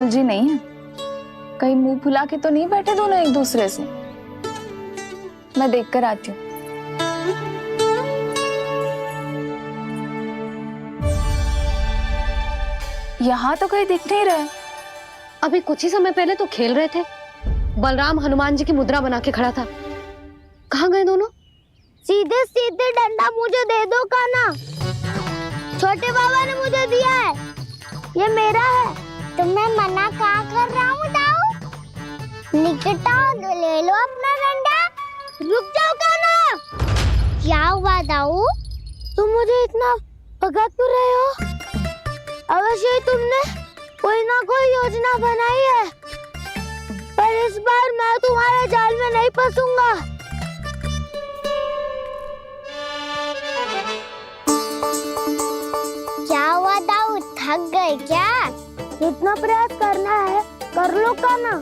जी नहीं है। कहीं मुंह फुला के तो नहीं बैठे दोनों एक दूसरे से। मैं देख कर आती हूँ। यहाँ तो कहीं दिख नहीं रहा है। अभी कुछ ही समय पहले तो खेल रहे थे। बलराम हनुमान जी की मुद्रा बना के खड़ा था। कहाँ गए दोनों? सीधे सीधे डंडा मुझे दे दो कान्हा। छोटे बाबा ने मुझे दिया है, ये मेरा है। तो मैं मना कहाँ कर रहा हूँ दाऊ? निकट आओ तो ले लो अपना डंडा। रुक जाओ कान्हा। क्या हुआ दाऊ? तुम मुझे इतना भगा क्यों रहे हो? अवश्य ही तुमने कोई ना कोई योजना बनाई है, पर इस बार मैं तुम्हारे जाल में नहीं फंसूंगा। क्या हुआ दाऊ, थक गए क्या? जितना प्रयास करना है कर लो कान्हा,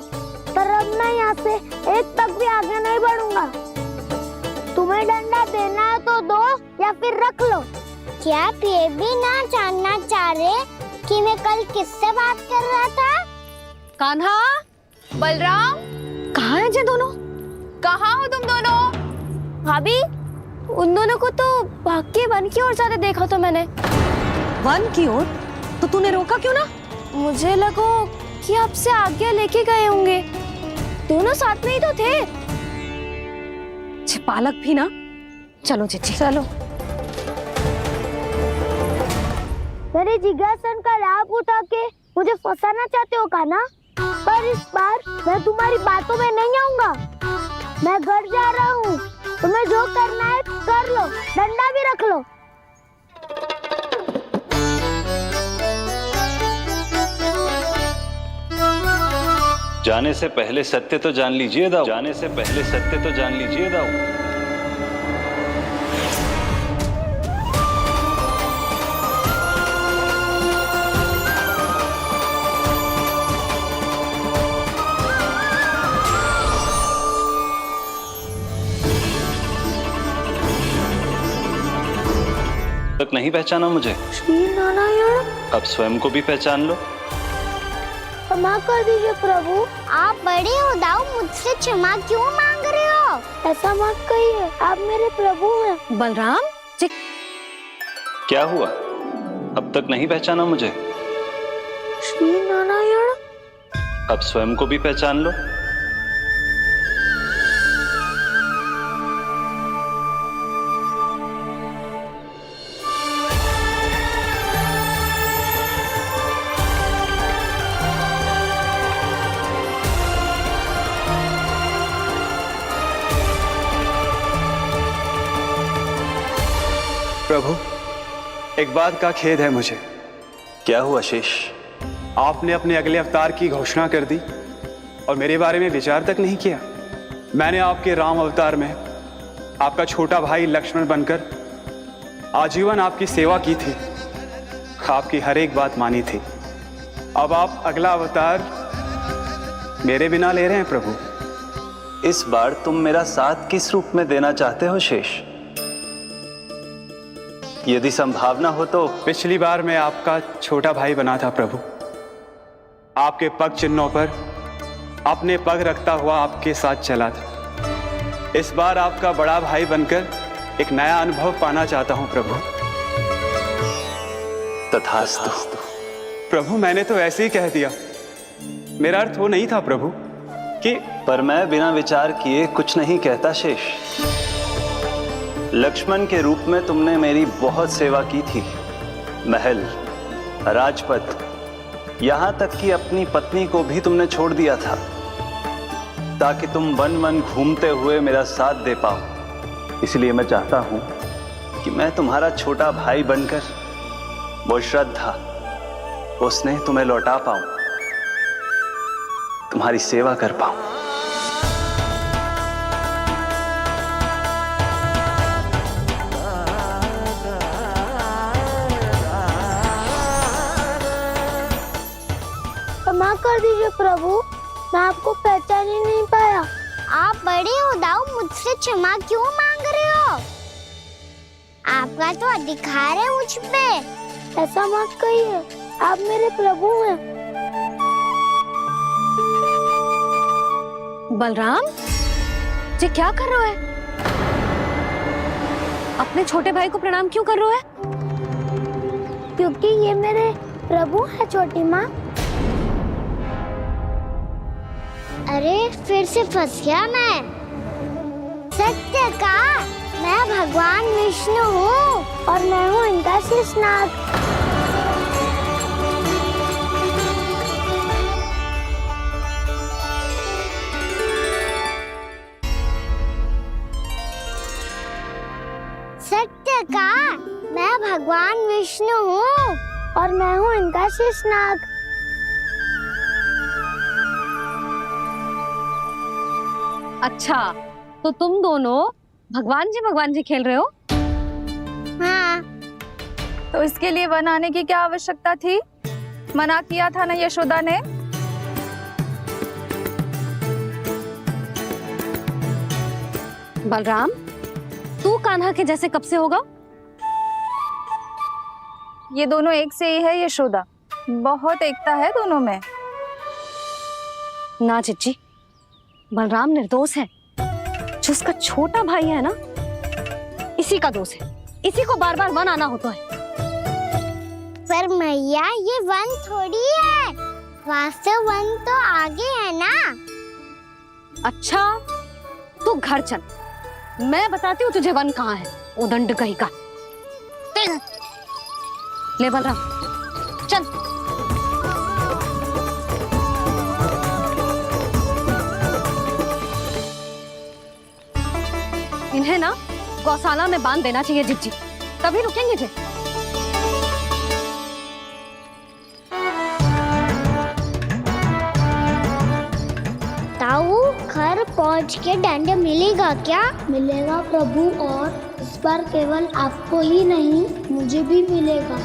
पर अब मैं यहाँ से एक तक भी आगे नहीं बढ़ूंगा। तुम्हें डंडा देना है तो दो या फिर रख लो। क्या आप ये भी ना जानना चाह रहे कि मैं कल किससे बात कर रहा था? कान्हा, बलराम, कहाँ हैं ये दोनों? कहाँ हो तुम दोनों? भाभी, उन दोनों को तो भाग के वन की ओर जाते देखा तो मैंने। वन की ओर? तो तूने रोका क्यों ना? मुझे लगा कि आपसे आगे लेके गए होंगे। दोनों साथ में ही तो थे। पालक भी ना। चलो चिट्ठी, चलो। मेरे जिज्ञासन का लाभ उठा के मुझे फंसाना चाहते हो कान्हा? पर इस बार मैं तुम्हारी बातों में नहीं आऊंगा। मैं घर जा रहा हूँ, तुम्हें जो करना है कर लो, डंडा भी रख लो। जाने से पहले सत्य तो जान लीजिए दाऊ। जाने से पहले सत्य तो जान लीजिए दाऊ। तक नहीं पहचाना मुझे? श्री नारायण। अब स्वयं को भी पहचान लो। क्षमा कर दीजिए प्रभु। आप बड़े हो दाऊ, मुझसे क्षमा क्यों मांग रहे हो? ऐसा मत कहिए, आप मेरे प्रभु हैं। बलराम जी, क्या हुआ? अब तक नहीं पहचाना मुझे? श्री नारायण। अब स्वयं को भी पहचान लो। प्रभु, एक बात का खेद है मुझे। क्या हुआ शेष? आपने अपने अगले अवतार की घोषणा कर दी और मेरे बारे में विचार तक नहीं किया। मैंने आपके राम अवतार में आपका छोटा भाई लक्ष्मण बनकर आजीवन आपकी सेवा की थी, आपकी हर एक बात मानी थी। अब आप अगला अवतार मेरे बिना ले रहे हैं प्रभु। इस बार तुम मेरा साथ किस रूप में देना चाहते हो शेष? यदि संभावना हो तो। पिछली बार मैं आपका छोटा भाई बना था प्रभु। आपके पग चिन्हों पर अपने पग रखता हुआ आपके साथ चला था। इस बार आपका बड़ा भाई बनकर एक नया अनुभव पाना चाहता हूं प्रभु। तथास्तु। प्रभु, मैंने तो ऐसे ही कह दिया, मेरा अर्थ वो नहीं था प्रभु कि। पर मैं बिना विचार किए कुछ नहीं कहता शेष। लक्ष्मण के रूप में तुमने मेरी बहुत सेवा की थी। महल, राजपथ, यहां तक कि अपनी पत्नी को भी तुमने छोड़ दिया था ताकि तुम वन वन घूमते हुए मेरा साथ दे पाओ। इसलिए मैं चाहता हूं कि मैं तुम्हारा छोटा भाई बनकर वो श्रद्धा, वो स्नेह तुम्हें लौटा पाऊं, तुम्हारी सेवा कर पाऊं। क्षमा कर दीजिए प्रभु, मैं आपको पहचान ही नहीं पाया। आप बड़े हो दाऊ, मुझसे क्षमा क्यों मांग रहे हो? आपका तो अधिकार है मुझ पे। ऐसा मत कहिए, आप मेरे प्रभु हैं। बलराम, ये क्या कर रहा है? अपने छोटे भाई को प्रणाम क्यों कर रहा है? क्योंकि ये मेरे प्रभु है छोटी माँ। अरे फिर से फंस गया मैं। सत्य का मैं भगवान विष्णु हूँ और मैं हूँ इनका शेषनाग। सत्य का मैं भगवान विष्णु हूँ और मैं हूँ इनका शेषनाग। अच्छा, तो तुम दोनों भगवान जी खेल रहे हो? हाँ। तो इसके लिए वन आने की क्या आवश्यकता थी? मना किया था ना यशोदा ने। बलराम, तू कान्हा के जैसे कब से होगा? ये दोनों एक से ही है यशोदा, बहुत एकता है दोनों में। ना चिच्ची, बलराम निर्दोष है। जो उसका छोटा भाई है ना, इसी का दोष है। इसी को बार बार वन आना होता है। पर मैया ये वन थोड़ी है, वास्तव वन तो आगे है ना। अच्छा, तू घर चल, मैं बताती हूँ तुझे वन कहाँ है। उदंड कहीं का। ले बलराम, चल। इन्हें ना गौशाला में बांध देना चाहिए जिज्जी, तभी रुकेंगे जे। ताऊ, घर पहुँच के दंड मिलेगा क्या? मिलेगा प्रभु, और इस बार केवल आपको ही नहीं मुझे भी मिलेगा।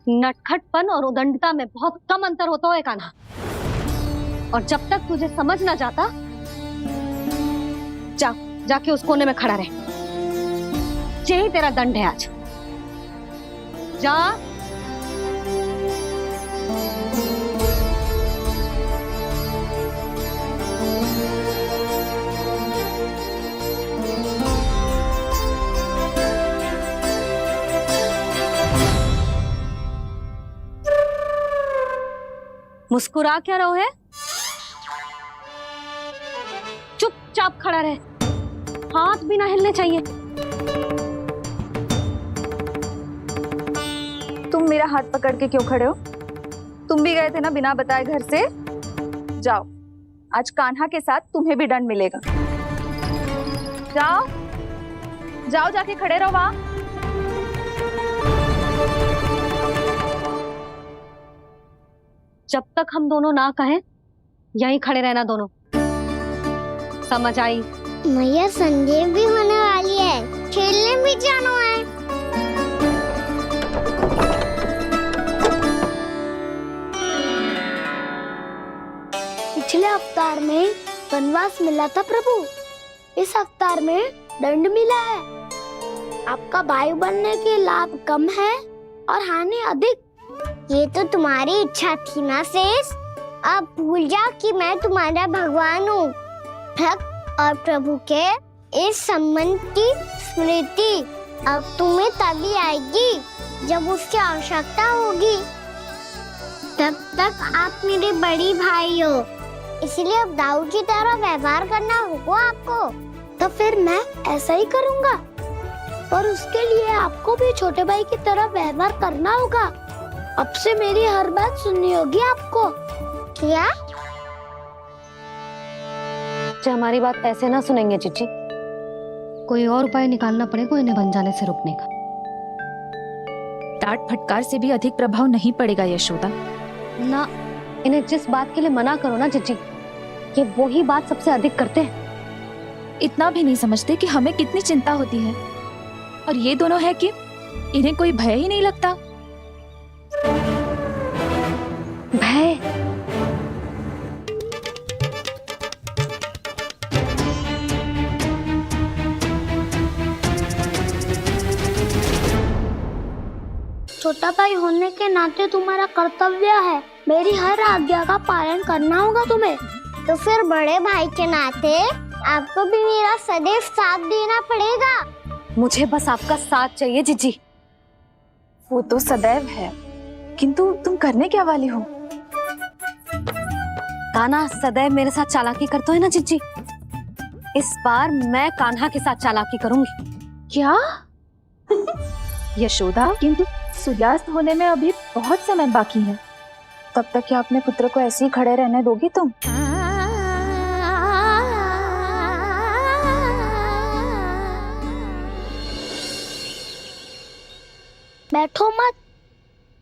नटखटपन और उदंडता में बहुत कम अंतर होता है कान्हा, और जब तक तुझे समझ ना जाता, जाके उस कोने में खड़ा रहे। यही तेरा दंड है आज। जा। मुस्कुरा क्या रहो है? चुपचाप खड़ा रहे, हाथ भी ना हिलने चाहिए। तुम मेरा हाथ पकड़ के क्यों खड़े हो? तुम भी गए थे ना बिना बताए घर से। जाओ, आज कान्हा के साथ तुम्हें भी दंड मिलेगा। जाओ जाओ, जाके खड़े रहो वहां। जब तक हम दोनों ना कहें, यहीं खड़े रहना दोनों। समझ आई? मैया संध्या भी होने वाली है, खेलने भी जाना है। पिछले अवतार में वनवास मिला था प्रभु, इस अवतार में दंड मिला है। आपका भाई बनने के लाभ कम है और हानि अधिक। ये तो तुम्हारी इच्छा थी ना शेष। अब भूल जा कि मैं तुम्हारा भगवान हूँ। भक्त और प्रभु के इस संबंध की स्मृति अब तुम्हें तभी आएगी जब उसकी आवश्यकता होगी। तब तक आप मेरे बड़ी भाई हो, इसलिए अब दाऊ की तरह व्यवहार करना होगा आपको। तो फिर मैं ऐसा ही करूँगा, पर उसके लिए आपको भी छोटे भाई की तरह व्यवहार करना होगा। अब से मेरी हर बात सुननी होगी आपको। क्या? जो हमारी बात ऐसे ना सुनेंगे चिच्ची, कोई और उपाय निकालना पड़ेगा इन्हें बन जाने से रोकने का। डांट फटकार से भी अधिक प्रभाव नहीं पड़ेगा यशोदा। ना, इन्हें जिस बात के लिए मना करो ना चिच्ची, ये वही बात सबसे अधिक करते हैं। इतना भी नहीं समझते कि हमें कितनी चिंता होती है, और ये दोनों है कि इन्हें कोई भय ही नहीं लगता। भय? छोटा भाई होने के नाते तुम्हारा कर्तव्य है, मेरी हर आज्ञा का पालन करना होगा तुम्हें। तो फिर बड़े भाई के नाते आपको भी मेरा सदैव साथ देना पड़ेगा। मुझे बस आपका साथ चाहिए जीजी। वो तो सदैव है, किंतु तुम करने क्या वाली हो? कान्हा सदैव मेरे साथ चालाकी करता है ना जीजी, इस बार मैं कान्हा के साथ चालाकी करूंगी। क्या? यशोदा, किंतु सूर्यास्त होने में अभी बहुत समय बाकी है, तब तक क्या अपने पुत्र को ऐसे ही खड़े रहने दोगी तुम? बैठो मत,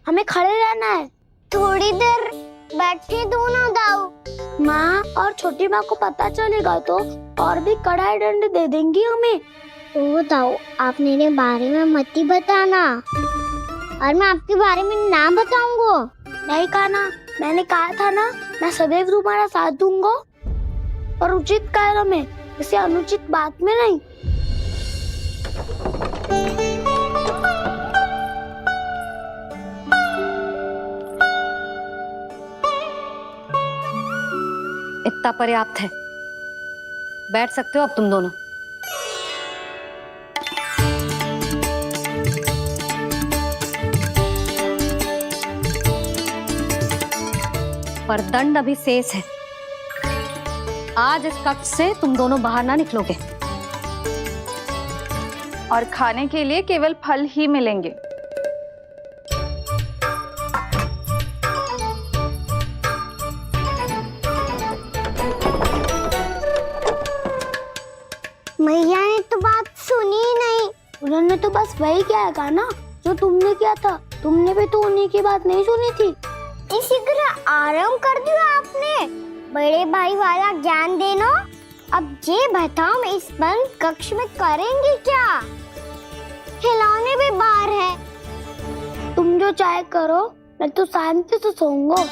हमें खड़े रहना है। थोड़ी देर बैठे दो ना दाऊ। माँ और छोटी माँ को पता चलेगा तो और भी कड़ा दंड दे देंगी हमें। ओ दाऊ, आप मेरे बारे में मत ही बताना, और मैं आपके बारे में ना बताऊंगा। नहीं कान्हा, मैंने कहा था ना, मैं सदैव तुम्हारा साथ दूंगा, और उचित कार्य में, इसे अनुचित बात में नहीं। इतना पर्याप्त है, बैठ सकते हो अब तुम दोनों। पर दंड अभी शेष है। आज इस कक्ष से तुम दोनों बाहर ना निकलोगे, और खाने के लिए केवल फल ही मिलेंगे। मैया ने तो बात सुनी ही नहीं। उन्होंने तो बस वही किया ना जो तुमने किया था। तुमने भी तो उन्हीं की बात नहीं सुनी थी। इसी तरह आराम कर दिया आपने। बड़े भाई वाला ज्ञान देना। अब ये बताओ, मैं इस बंद कक्ष में करेंगे क्या? खिलौने भी बाहर है। तुम जो चाहे करो, मैं तो शांति से सोऊंगा।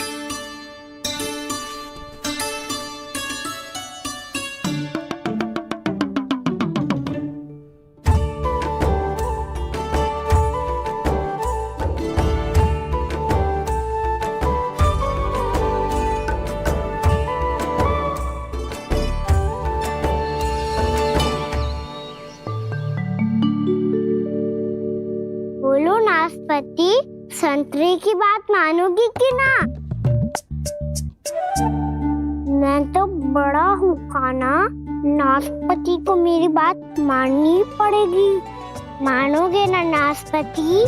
बोलो नाशपाती, संतरे की बात मानोगी कि ना? मैं तो बड़ा हूँ कान्हा, नाशपाती को मेरी बात माननी पड़ेगी। मानोगे ना नाशपाती?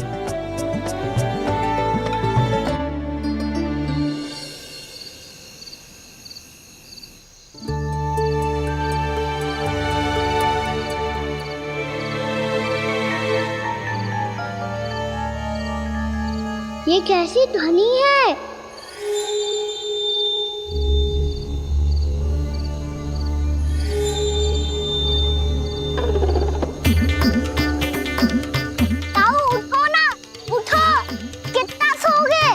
ये कैसी ध्वनि है? ताऊ उठो ना, उठो, कितना सोओगे?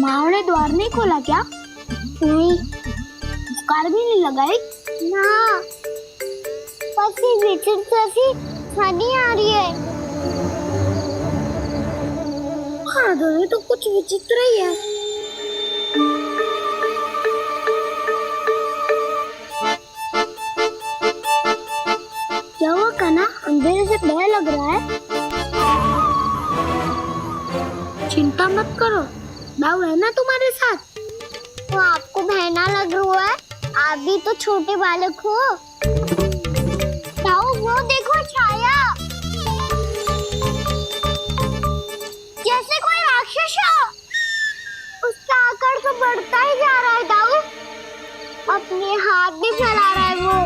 माँ ने द्वार नहीं खोला क्या? नहीं। कार भी नहीं लगाई? ना, जैसी ध्वनि आ रही है। हाँ, ध्वनि तो कुछ विचित्र ही है। क्या हुआ कान्हा, अंधेरे से भय लग रहा है? चिंता मत करो, दाऊ है ना तुम्हारे साथ। तो आपको भय ना लग रहा है? आप भी तो छोटे बालक हो। वो देखो छाया, जैसे कोई राक्षस हो। उसका आकार तो बढ़ता ही जा रहा है दाऊ, अपने हाथ भी फैला रहा है वो।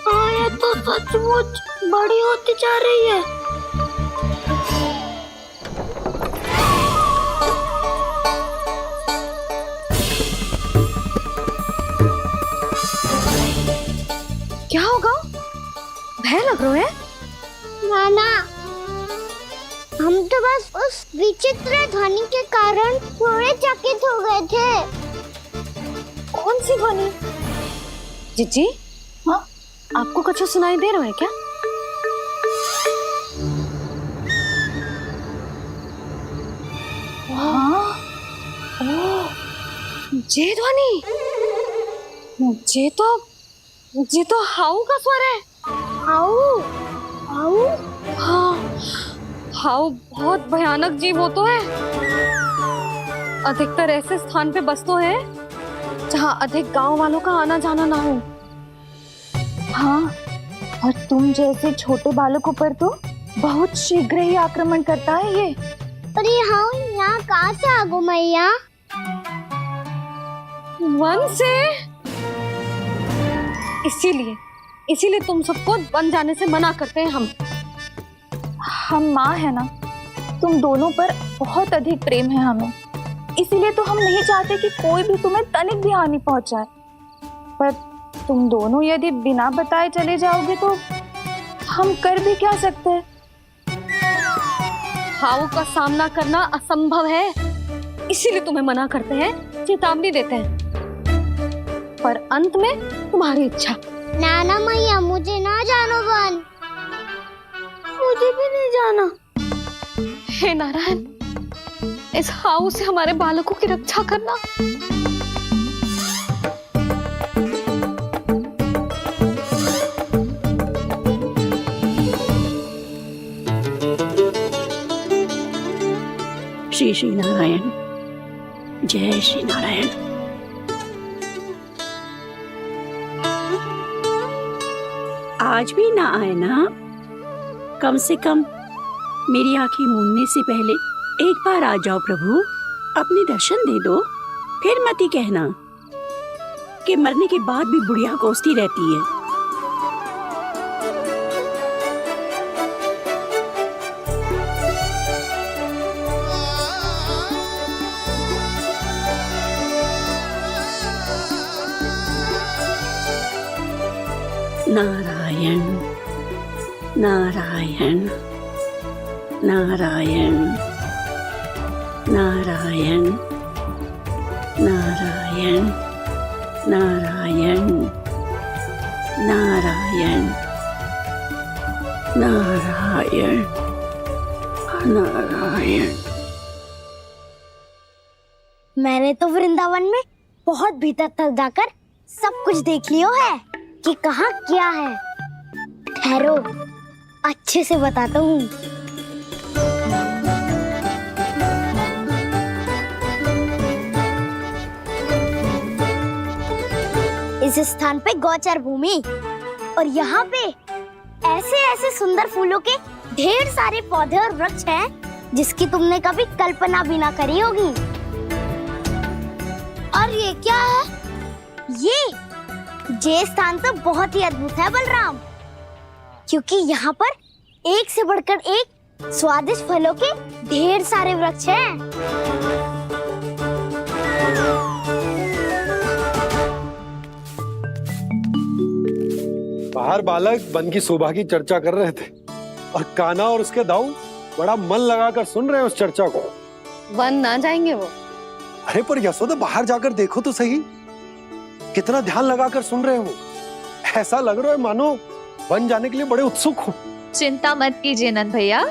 हाँ, ये तो सचमुच बड़ी होती जा रही है। क्या होगा? भय लग रहा है? नाना, हम तो बस उस विचित्र ध्वनि के कारण थोड़े चकित हो गए थे। कौन सी ध्वनि? जीजी, हाँ आपको कुछ सुनाई दे रहा है क्या? हाँ ये ध्वनि, ये तो हाउ का स्वर है। हाउ हाउ हाँ, हाउ बहुत भयानक जीव हो तो है। अधिकतर ऐसे स्थान पे बस तो है जहाँ अधिक गांव वालों का आना जाना ना हो। हाँ, और तुम जैसे छोटे बालकों पर तो बहुत शीघ्र ही आक्रमण करता है ये। पर ये हाउ यहाँ कहाँ से आ गो मैया? वन से। इसीलिए तुम सबको वन जाने से मना करते हैं हम माँ है ना, तुम दोनों पर बहुत अधिक प्रेम है हमें, इसीलिए तो हम नहीं चाहते कि कोई भी तुम्हें तनिक भी हानि पहुंचाए। पर तुम दोनों यदि बिना बताए चले जाओगे तो हम कर भी क्या सकते हैं? हाउ का सामना करना असंभव है, इसीलिए तुम्हें मना करते हैं, चेतावनी देते हैं। पर अंत में तुम्हारी इच्छा। नाना मैया मुझे ना जानो वन, मुझे भी नहीं जाना। हे नारायण, इस हाउ से हमारे बालकों की रक्षा करना। श्री श्री नारायण, जय श्री नारायण। आज भी ना आए ना? कम से कम मेरी आंखें मूंदने से पहले एक बार आ जाओ प्रभु, अपने दर्शन दे दो। फिर मत ही कहना कि मरने के बाद भी बुढ़िया कोसती रहती है। नारायण नारायण नारायण नारायण नारायण नारायण नारायण नारायण नारायण। मैंने तो वृंदावन में बहुत भीतर तक जाकर सब कुछ देख लियो है कि कहाँ क्या है। ठहरो, अच्छे से बताता हूँ। इस स्थान पे गौचर भूमि, और यहाँ पे ऐसे ऐसे सुंदर फूलों के ढेर सारे पौधे और वृक्ष हैं जिसकी तुमने कभी कल्पना भी ना करी होगी। और ये क्या है? ये स्थान तो बहुत ही अद्भुत है बलराम, क्योंकि यहाँ पर एक से बढ़कर एक स्वादिष्ट फलों के ढेर सारे वृक्ष हैं। बाहर बालक वन की शोभा की चर्चा कर रहे थे और कान्हा और उसके दाऊ बड़ा मन लगाकर सुन रहे हैं उस चर्चा को। वन ना जाएंगे वो। अरे पर यशोदा, बाहर जाकर देखो तो सही, कितना ध्यान लगाकर सुन रहे हो। ऐसा लग रहा है मानो वन जाने के लिए बड़े उत्सुक हो। चिंता मत कीजिए नंद भैया,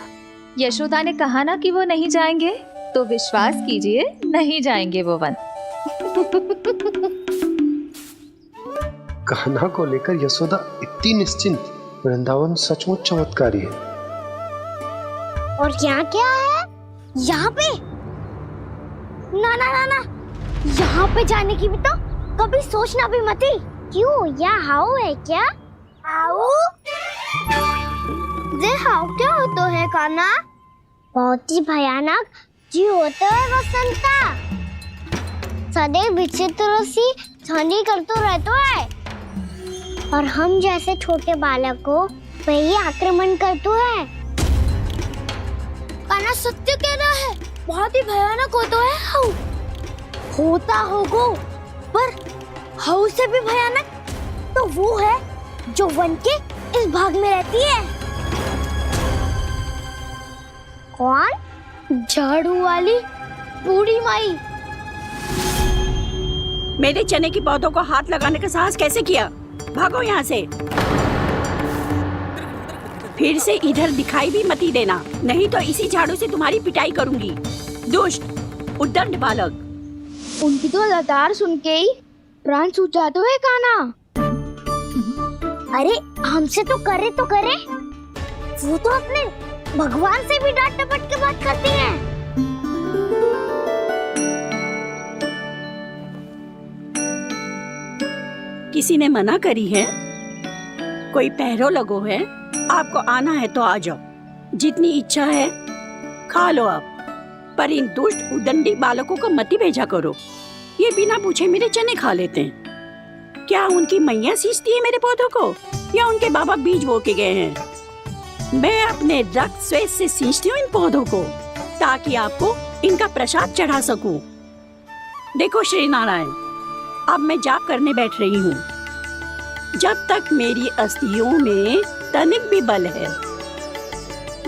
यशोदा ने कहा ना कि वो नहीं जाएंगे, तो विश्वास कीजिए नहीं जाएंगे वो वन। कान्हा को लेकर यशोदा इतनी निश्चिंत, वृंदावन सचमुच चमत्कारी है। और यहाँ क्या है? यहाँ पे ना ना ना ना, यहाँ पे जाने की भी तो कभी सोचना भी मत ही। क्यों, यहाँ हाउ है क्या? हाउ? ये हाउ क्या होता है कान्हा? बहुत ही भयानक जी होता है वसंता, सदैव विचित्र सी ध्वनि करते रहता है, और हम जैसे छोटे बालक को वही आक्रमण करते हैं। कान्हा सत्य कह रहा है, बहुत ही भयानक होता है हाउ। होता होगा, पर हाउ से भी भयानक तो वो है जो वन के इस भाग में रहती है। कौन? झाड़ू वाली बूढ़ी माई। मेरे चने की पौधों को हाथ लगाने का साहस कैसे किया? भागो यहाँ से। फिर से इधर दिखाई भी मती देना, नहीं तो इसी झाड़ू से तुम्हारी पिटाई करूंगी। दुष्ट उद्दंड बालक। उनकी तो लतार सुन के ही प्राण छूट जाते हुए काना। अरे हमसे तो करे, वो तो अपने भगवान से भी डांट डपट के बात करती हैं। किसी ने मना करी है? कोई पहरो लगो है? आपको आना है तो आ जाओ, जितनी इच्छा है खा लो आप, पर इन दुष्ट उदंडी बालकों को मत ही भेजा करो। ये बिना पूछे मेरे चने खा लेते हैं। क्या उनकी मैया सींचती है मेरे पौधों को, या उनके बाबा बीज बो के गए हैं? मैं अपने रक्त स्वेद से सींचती हूँ इन पौधों को, ताकि आपको इनका प्रसाद चढ़ा सकूं। देखो श्री नारायण, अब मैं जाप करने बैठ रही हूँ। जब तक मेरी अस्थियों में तनिक भी बल है,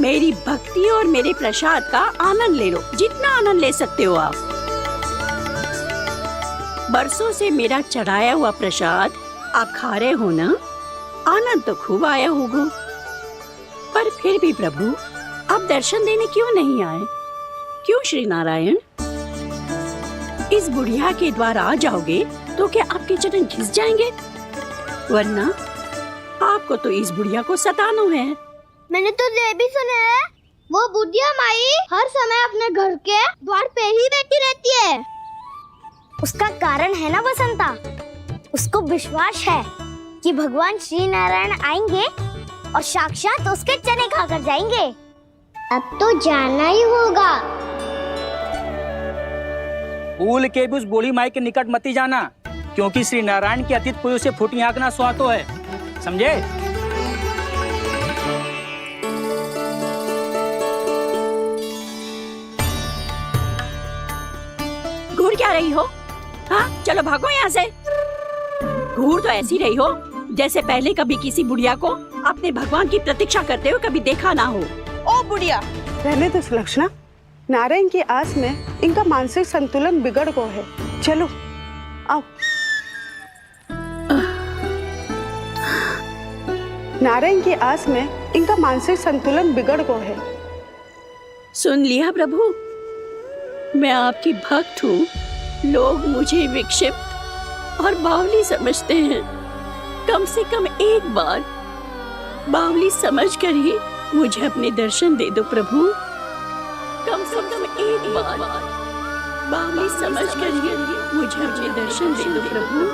मेरी भक्ति और मेरे प्रसाद का आनंद ले लो, जितना आनंद ले सकते हो आप। बरसों से मेरा चढ़ाया हुआ प्रसाद आप खा रहे हो ना, आनंद तो खूब आया होगा। पर फिर भी प्रभु आप दर्शन देने क्यों नहीं आए? क्यों श्री नारायण? इस बुढ़िया के द्वार आ जाओगे तो क्या आपके चरण घिस जाएंगे? वरना आपको तो इस बुढ़िया को सताना है। मैंने तो ये भी सुना है, वो बुढ़िया माई हर समय अपने घर के द्वार पे ही बैठी रहती है। उसका कारण है ना बसंता, उसको विश्वास है कि भगवान श्री नारायण आएंगे और साक्षात उसके चने खाकर जाएंगे। अब तो जाना ही होगा। भूल के भी उस बूढ़ी माई के निकट मती जाना, क्योंकि श्री नारायण की अतीत कोई उसे फूटी आंख ना सुहातो है, समझे? घूर क्या रही हो? हाँ, चलो भागो यहाँ से। घूर तो ऐसी रही हो जैसे पहले कभी किसी बुढ़िया को अपने भगवान की प्रतीक्षा करते हुए कभी देखा ना हो। ओ बुढ़िया, रहने दो सुलक्षणा। नारायण की आस में इनका मानसिक संतुलन बिगड़ गया है। चलो आओ। नारायण की आस में इनका मानसिक संतुलन बिगड़ गया है। सुन लिया प्रभु, मैं आपकी भक्त हूँ। लोग मुझे विक्षिप्त और बावली समझते हैं। कम से कम एक बार बावली समझकर ही मुझे अपने दर्शन दे दो प्रभु। कम से कम एक बार बावली समझकर ही मुझे अपने दर्शन दे दो प्रभु।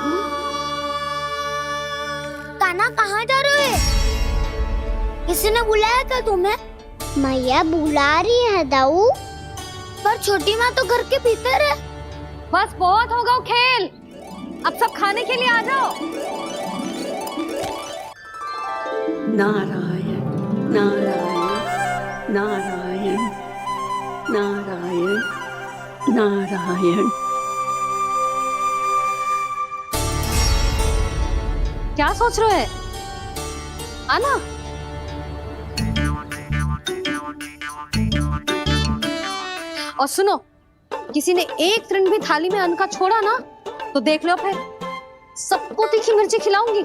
काना कहाँ जा रहे हो? किसी ने बुलाया था तुम्हें? मैया बुला रही है दाऊ, पर छोटी माँ तो घर के भीतर है। बस बहुत हो गया खेल, अब सब खाने के लिए आ जाओ। नारायण नारायण नारायण नारायण नारायण। क्या सोच रहे हैं? आना। और सुनो, किसी ने एक तृण भी थाली में अन्न का छोड़ा ना, तो देख लो फिर सबको तीखी मिर्ची खिलाऊंगी।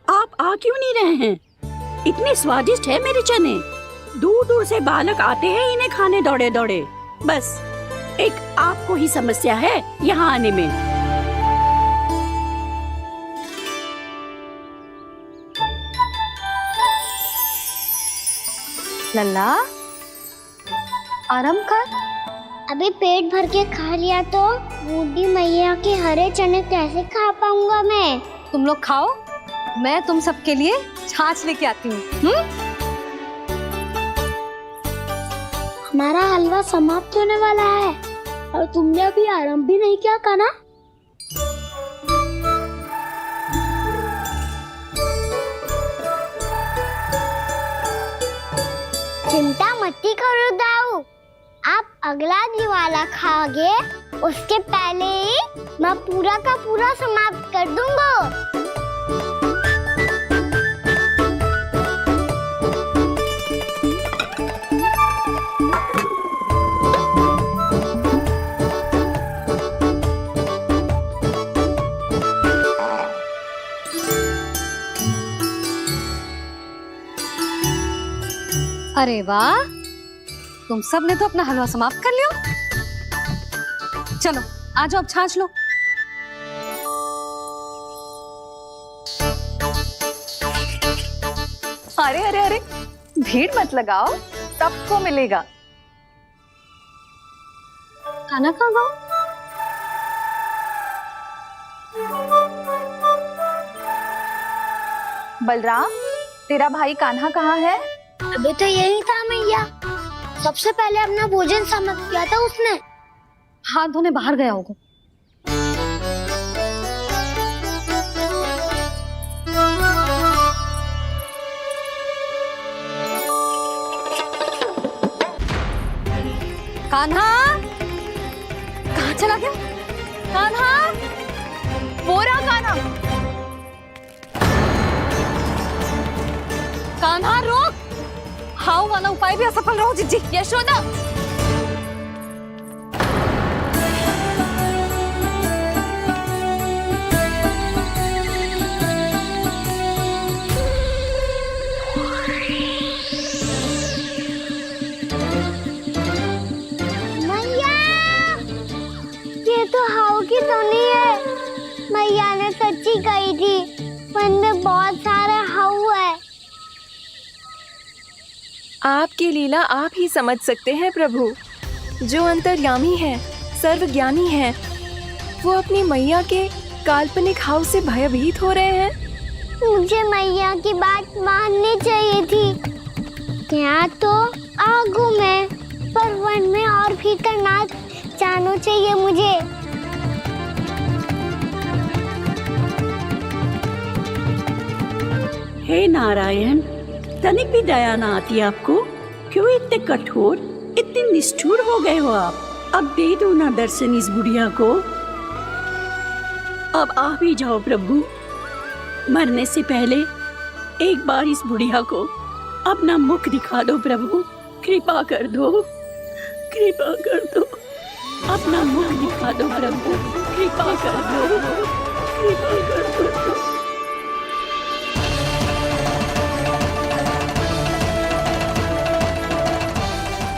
आप आ क्यों नहीं रहे हैं? इतने स्वादिष्ट है मेरे चने। दूर दूर से बालक आते हैं इन्हें खाने दौड़े दौड़े। बस एक आपको ही समस्या है यहाँ आने में। लल्ला, आराम कर। अभी पेट भर के खा लिया तो बूढ़ी मैया के हरे चने कैसे खा पाऊंगा मैं? तुम लोग खाओ, मैं तुम सबके लिए छाछ लेके आती हूँ। हमारा हलवा समाप्त होने वाला है और तुमने अभी आराम भी नहीं किया काना। चिंता मत करो दाऊ, आप अगला दिवाला खाओगे उसके पहले ही मैं पूरा का पूरा समाप्त कर दूंगा। अरे वाह, तुम सब ने तो अपना हलवा समाप्त कर लिया। चलो आ जाओ, अब छाछ लो। अरे अरे अरे, भीड़ मत लगाओ, सबको मिलेगा। खाना खा गो। बलराम, तेरा भाई कान्हा कहाँ है? अभी तो यही था मैया, सबसे पहले अपना भोजन समाप्त किया था उसने। हाथ धोने बाहर गया होगा। कान्हा कहाँ चला गया? कान्हा, वो रहा कान्हा। कान्हा रोक, हाउ वाला उपाय भी असफल रहो जिज्जी। यशोदा, मैया, ये तो हाउ की धुनी है। मैया ने सच्ची कही थी, वन में बहुत सारे हाउ है। आपकी लीला आप ही समझ सकते हैं प्रभु। जो अंतर्यामी है, सर्वज्ञानी है, वो अपनी मैया के काल्पनिक हाव से भयभीत हो रहे हैं। मुझे मैया की बात माननी चाहिए थी। यहाँ तो आगू में, पर वन में और भीतर ना जाना चाहिए मुझे। हे नारायण, तनिक भी दया ना आती आपको? क्यों इतने कठोर, इतने निष्ठुर हो गए हो आप? अब दे दो ना दर्शन इस बुढ़िया को। अब आ भी जाओ प्रभु, मरने से पहले एक बार इस बुढ़िया को अपना मुख दिखा दो प्रभु। कृपा कर दो, कृपा कर दो, अपना मुख दिखा दो प्रभु। कृपा कर दो, कृपा कर दो।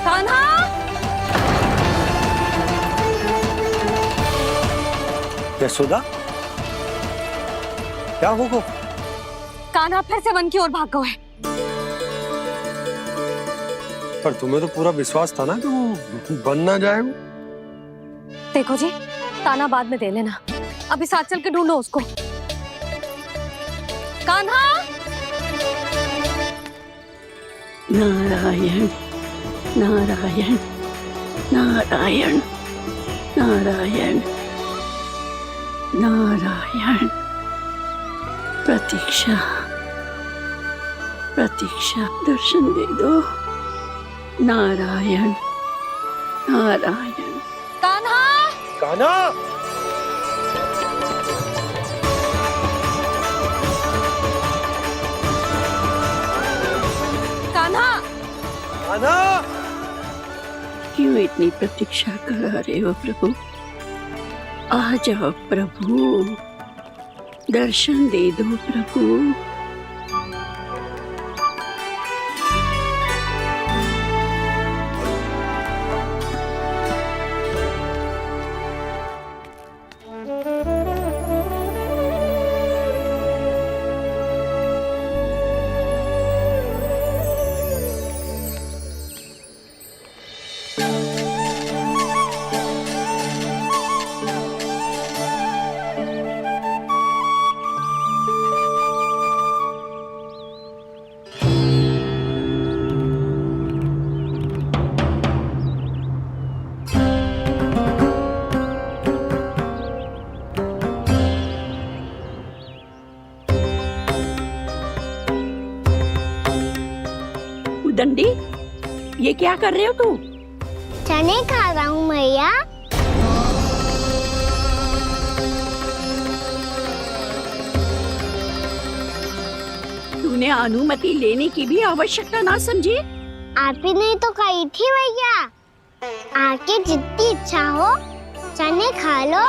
कान्हा, यशोदा, क्या हो? कान्हा फिर से वन की ओर भाग गए। पर तुम्हें तो पूरा विश्वास था ना कि वो बन ना जाए। देखो जी, ताना बाद में दे लेना, अभी साथ चल के ढूंढो उसको। कान्हा, नारायण नारायण नारायण नारायण नारायण। प्रतीक्षा प्रतीक्षा, दर्शन दे दो। नारायण नारायण। कान्हा, कान्हा, कान्हा, कान्हा। क्यों इतनी प्रतीक्षा करा रहे हो प्रभु? आ जाओ प्रभु, दर्शन दे दो प्रभु। दंडी, ये क्या कर रहे हो तू? चने खा रहा हूँ मैया। तूने अनुमति लेने की भी आवश्यकता ना समझी? आप ही नहीं तो कही थी भैया, आके जितनी इच्छा हो चने खा लो,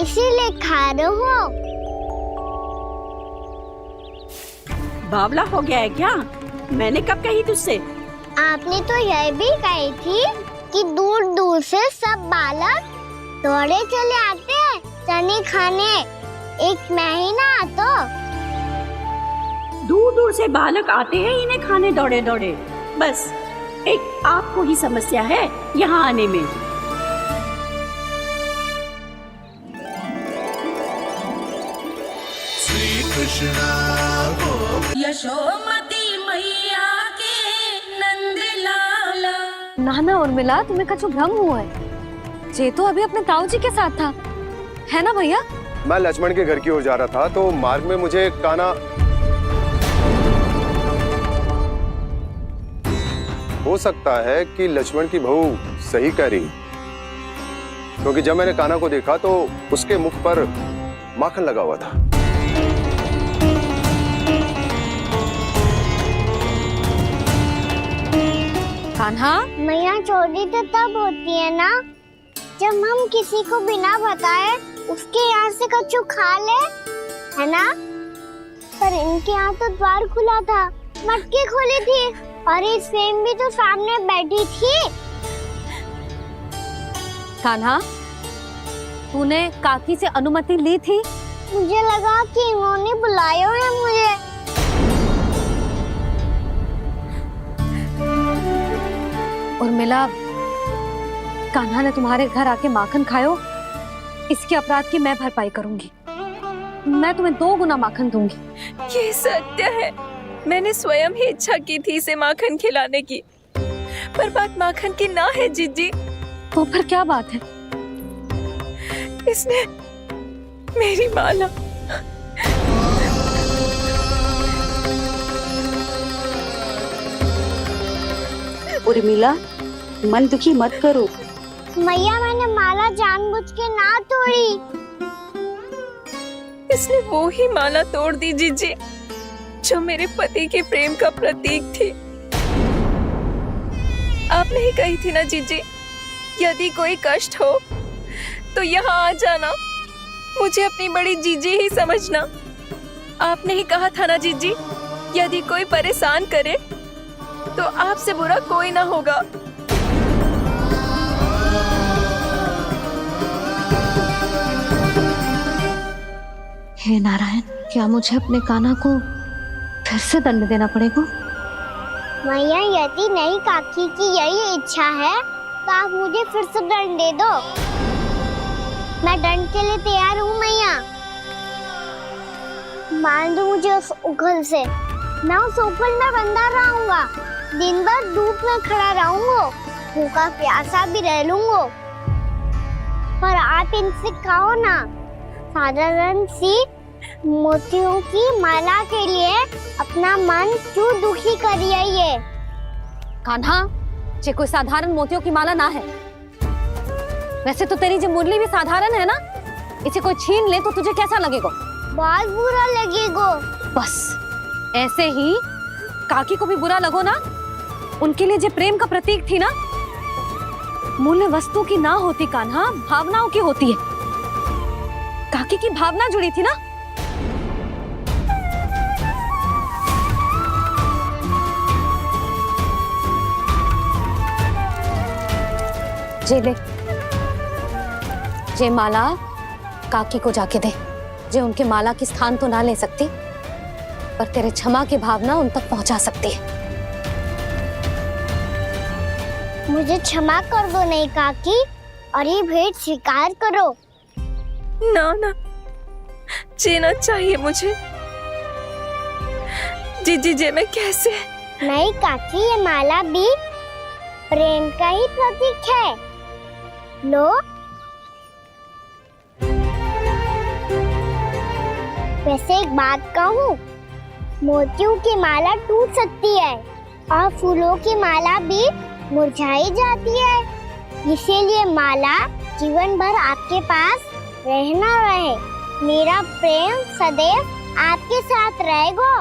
इसीलिए खा रहे हो। बावला हो गया है क्या? मैंने कब कही तुझसे? आपने तो यह भी कही थी कि दूर दूर से सब बालक दौड़े चले आते हैं चने खाने, एक महीना तो दूर दूर से बालक आते हैं इन्हें खाने दौड़े दौड़े। बस एक आपको ही समस्या है यहाँ आने में। यशोमती मैया के नंद लाला। नाना उर्मिला, तुम्हें कछु भ्रम हुआ है। जे तो अभी अपने ताऊ जी के साथ था, है ना भैया? मैं लक्ष्मण के घर की ओर जा रहा था तो मार्ग में मुझे कान्हा, हो सकता है कि लक्ष्मण की बहू सही कह रही, क्योंकि जब मैंने कान्हा को देखा तो उसके मुख पर माखन लगा हुआ था। कान्हा, मैया चोरी तो तब होती है ना जब हम किसी को बिना बताए उसके यहाँ से कछु खा ले, है ना? पर इनके यहाँ तो द्वार खुला था, मटकी खुली थी और इस फेम भी तो सामने बैठी थी। कान्हा, तूने काकी से अनुमति ली थी? मुझे लगा कि इन्होंने बुलाया है मुझे। उर्मिला, कान्हा ने तुम्हारे घर आके माखन खायो, इसके अपराध की मैं भरपाई करूंगी। मैं तुम्हें 2 गुना माखन दूंगी। ये सत्य है, मैंने स्वयं ही इच्छा की थी इसे माखन खिलाने की, पर बात माखन की ना है जीजी। तो फिर क्या बात है? इसने मेरी माला। उर्मिला, मन दुखी मत करो। मैया, मैंने माला जानबूझ के ना तोड़ी। इसने वो ही माला तोड़ दी जीजी जो मेरे पति के प्रेम का प्रतीक थी। आपने ही कही थी ना जीजी, यदि कोई कष्ट हो तो यहाँ आ जाना, मुझे अपनी बड़ी जीजी ही समझना। आपने ही कहा था ना जीजी, यदि कोई परेशान करे तो आपसे बुरा कोई ना होगा। हे नारायण, क्या मुझे अपने कान्हा को फिर से दंड देना पड़ेगा? मैया, यदि नहीं काकी की यही इच्छा है तो आप मुझे फिर से दंड दे दो। मैं दंड के लिए तैयार हूँ मैया। मान दो मुझे उस उखल से, मैं उस उखल में बंधा रहूंगा, दिन भर धूप में खड़ा रहूंगा, भूखा प्यासा भी रह लूंगा। पर आप इनसे कहो ना, साधारण सी मोतियों की माला के लिए अपना मन क्यों दुखी करिए ये? कान्हा, ये कोई साधारण मोतियों की माला ना है। वैसे तो तेरी जो मुरली भी साधारण है ना, इसे कोई छीन ले तो तुझे कैसा लगेगा? बहुत बुरा लगेगा। बस ऐसे ही काकी को भी बुरा लगो ना। उनके लिए जो प्रेम का प्रतीक थी ना, मूल्य वस्तु की ना होती कान्हा, भावनाओं की होती है। काकी की भावना जुड़ी थी ना। जे ले, जे माला काकी को जाके दे। जे उनके माला की स्थान तो ना ले सकती, पर तेरे क्षमा की भावना उन तक पहुंचा सकती है। मुझे क्षमा कर दो नहीं काकी, और ये भेंट स्वीकार करो। ना ना, जीना चाहिए मुझे। जीजी जे मैं कैसे? नहीं काकी, ये माला भी प्रेम का ही प्रतीक है। लो, वैसे एक बात कहूँ, मोतियों की माला टूट सकती है और फूलों की माला भी मुरझाई जाती है। इसीलिए माला जीवन भर आपके पास रहना रहे। मेरा प्रेम सदैव आपके साथ रहेगा।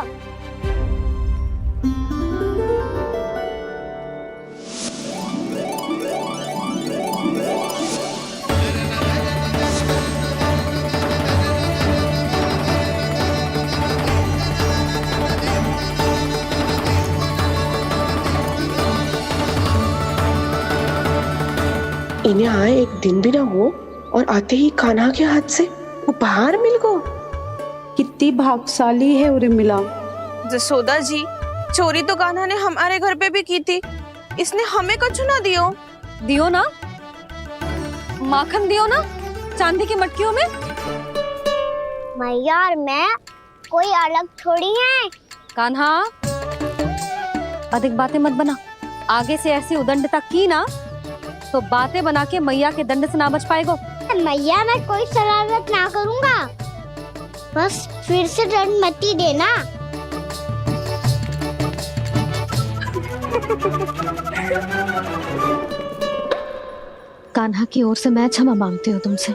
यहाँ आए एक दिन भी ना हो और आते ही कान्हा के हाथ से उपहार मिल गो। कितनी भाग्यशाली है उर्मिला। जसोदा जी, चोरी तो कान्हा ने हमारे घर पे भी की थी, इसने हमें कछु ना दियो। दियो ना, माखन दियो ना चांदी की मटकियों में। मैया और मैं कोई अलग थोड़ी है। कान्हा, अधिक बातें मत बना। आगे से ऐसी उदंडता की ना तो बातें बना के मैया के दंड से ना बच पाएगो। मैया, मैं कोई शरारत ना करूंगा, बस फिर से दंड मत ही देना। कान्हा की ओर से मैं क्षमा मांगती हूँ तुमसे।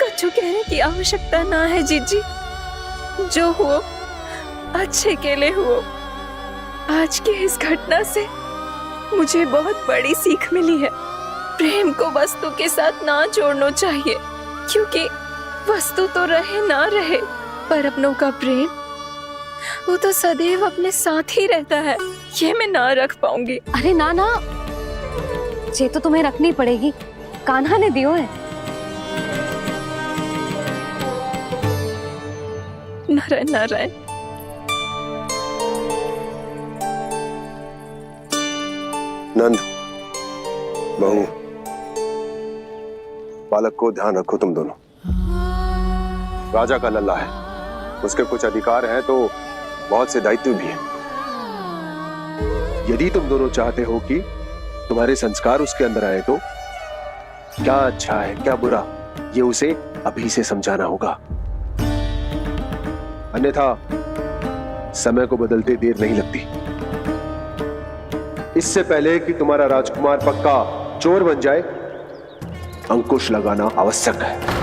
कछु कहने की आवश्यकता ना है जीजी, जो हुआ अच्छे के लिए हुआ। आज की इस घटना से मुझे बहुत बड़ी सीख मिली है। प्रेम को वस्तु के साथ ना जोड़ना चाहिए, क्योंकि वस्तु तो रहे ना रहे, पर अपनों का प्रेम वो तो सदैव अपने साथ ही रहता है। ये मैं ना रख पाऊंगी। अरे ना ना, ये तो तुम्हें रखनी पड़ेगी। कान्हा ने दियो है। नारायण नारायण। नंद, बहू, बालक को ध्यान रखो तुम दोनों। राजा का लल्ला है, उसके कुछ अधिकार हैं तो बहुत से दायित्व भी हैं। यदि तुम दोनों चाहते हो कि तुम्हारे संस्कार उसके अंदर आए तो क्या अच्छा है क्या बुरा, ये उसे अभी से समझाना होगा। अन्यथा समय को बदलते देर नहीं लगती। इससे पहले कि तुम्हारा राजकुमार पक्का चोर बन जाए, अंकुश लगाना आवश्यक है।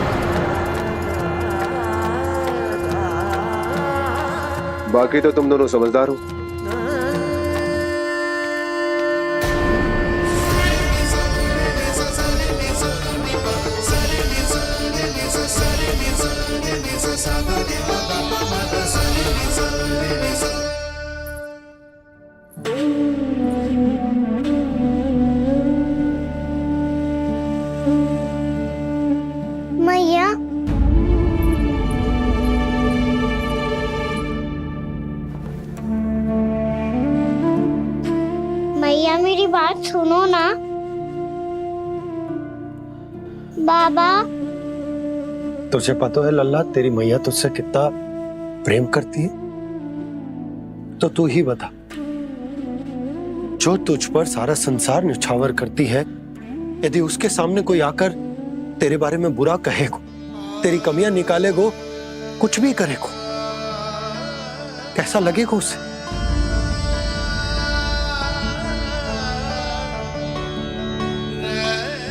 बाकी तो तुम दोनों समझदार हो। मैया, मैया मेरी बात सुनो ना। बाबा, तुझे पता है लल्ला, तेरी मैया तुझसे कितना प्रेम करती है, तो तू ही बता। जो तुझ पर सारा संसार निछावर करती है, यदि उसके सामने कोई आकर तेरे बारे में बुरा कहेगो, तेरी कमियां निकालेगो, कुछ भी करेगो, कैसा लगेगा उसे?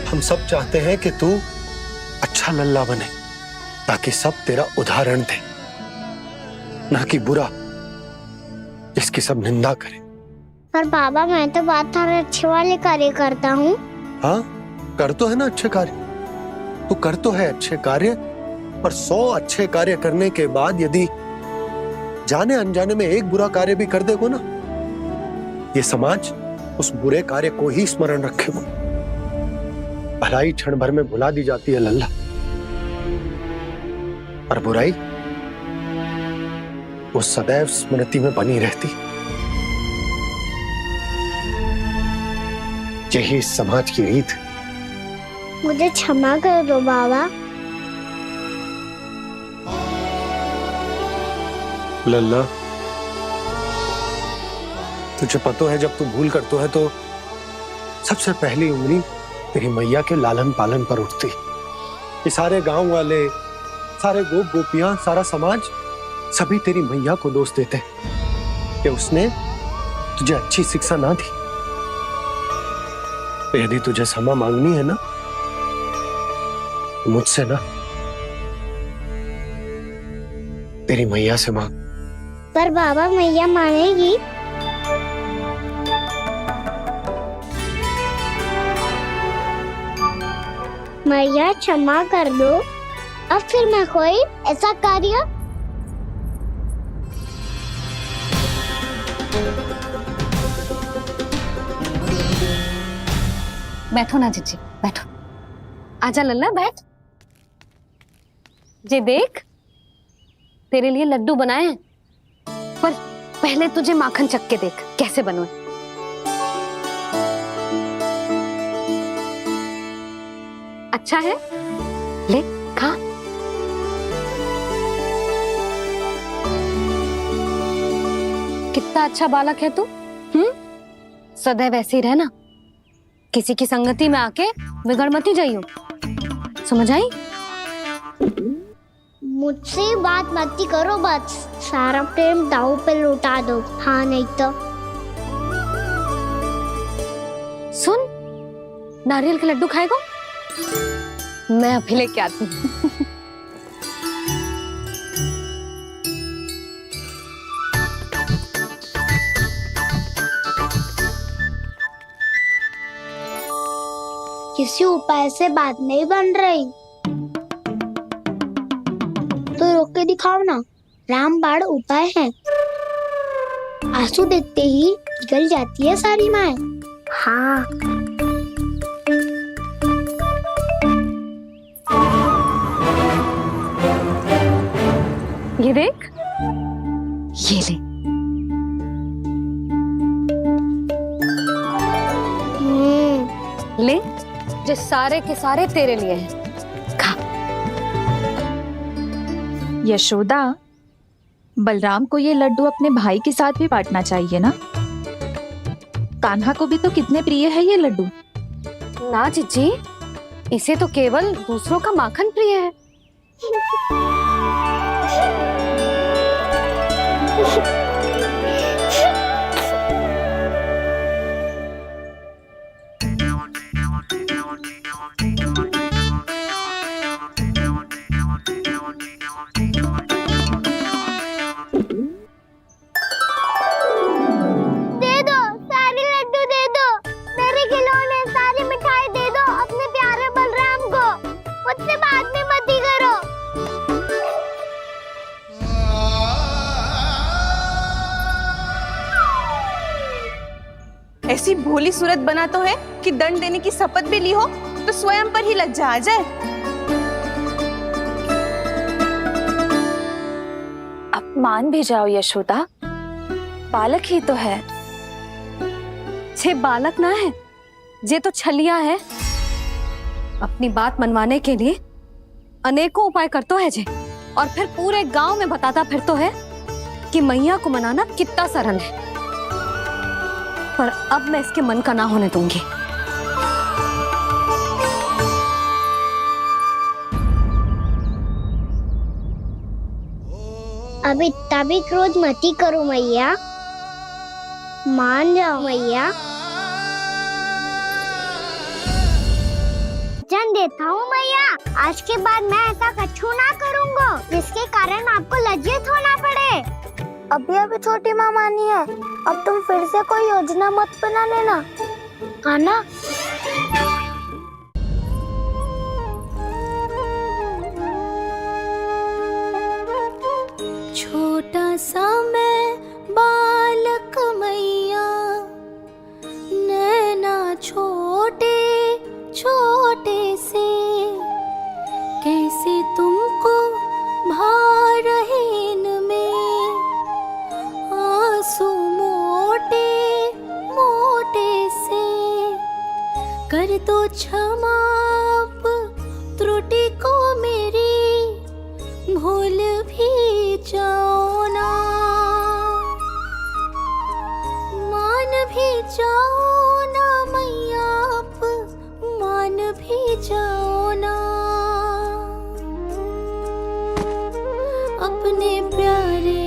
हम सब चाहते हैं कि तू अच्छा लल्ला बने, ताकि सब तेरा उदाहरण दे, ना कि बुरा जिसकी सब निंदा करे। पर बाबा, मैं तो बात हर अच्छे वाले कार्य करता हूँ। हाँ, कर तो है ना अच्छे कार्य, तू कर तो है अच्छे कार्य, पर 100 अच्छे कार्य करने के बाद यदि जाने अनजाने में एक बुरा कार्य भी कर देगो ना, ये समाज उस बुरे कार्य को ही स्मरण रखेगो। भलाई क्षण भर में भुला दी जाती है लल्ला, पर बुराई वो सदैव स्मृति में बनी रहती। यही इस समाज की रीत। मुझे क्षमा कर दो बाबा। लल्ला, तुझे पता है जब तू भूल करतो है तो सबसे पहली उंगली तेरी मैया के लालन पालन पर उठती। ये सारे गांव वाले, सारे गोप गोपियां, सारा समाज सभी तेरी मैया को दोष देते कि उसने तुझे अच्छी शिक्षा ना दी। तो यदि तुझे क्षमा मांगनी है ना, मुझसे ना, तेरी मैया से मांग। पर बाबा, मैया मानेगी? मैया क्षमा कर दो, अब फिर मैं कोई ऐसा कार्य। बैठो ना जीजी, बैठो। आजा लल्ला बैठ। जे देख तेरे लिए लड्डू बनाए हैं, पर पहले तुझे माखन चख के देख कैसे बने। अच्छा है, ले खा। कितना अच्छा बालक है तू। सदैव ऐसे ही रहना, किसी की संगति में आके बिगड़ मत जाइयो, समझ आई? मुझसे बात मत करो, बस सारा प्रेम दाव पे लौटा दो। हाँ नहीं तो सुन, नारियल के लड्डू खाएगा? मैं अभी लेके आती हूँ। किसी उपाय से बात नहीं बन रही तो रोक के दिखाओ ना। रामबाण उपाय है, आंसू देखते ही निकल जाती है सारी माए। हाँ ये देख, ये ले। ले, जो सारे के सारे तेरे लिए हैं, खा। यशोदा, बलराम को ये लड्डू अपने भाई के साथ भी बांटना चाहिए ना। कान्हा को भी तो कितने प्रिय है ये लड्डू। ना जीजी, इसे तो केवल दूसरों का माखन प्रिय है। दे दो, सारे लड्डू दे दो, मेरे खिलौने सारी मिठाई दे दो अपने प्यारे बलराम को। मुझसे बात में मत ही करो। ऐसी भोली सूरत बना तो है कि दंड देने की शपथ भी ली हो तो स्वयं पर ही लज्जा आ जाए। अब मान भी जाओ यशोदा, बालक ही तो है। छे बालक ना है, जे तो छलिया है। अपनी बात मनवाने के लिए अनेकों उपाय करतो है जे, और फिर पूरे गांव में बताता फिरतो है कि मैया को मनाना कितना सरल है। पर अब मैं इसके मन का ना होने दूंगी। अब इतना भी क्रोध मत ही करो मैया, मान जाओ मैया। वचन देता हूँ मैया, आज के बाद मैं ऐसा कछु ना करूँगा जिसके कारण आपको लज्जित होना पड़े। अभी अभी छोटी माँ मानी है, अब तुम फिर से कोई योजना मत बना लेना, हाँ ना? छोटा सा मैं बालक मैया, नैना छोटे छोटे से, कैसे तुमको भा रहे इनमें आंसू मोटे मोटे से। कर दो क्षमा त्रुटि को मेरी, भूल भी जाओ ना, मान भी जाओ ना मैया, आप मान भी जाओ ना। अपने प्यारे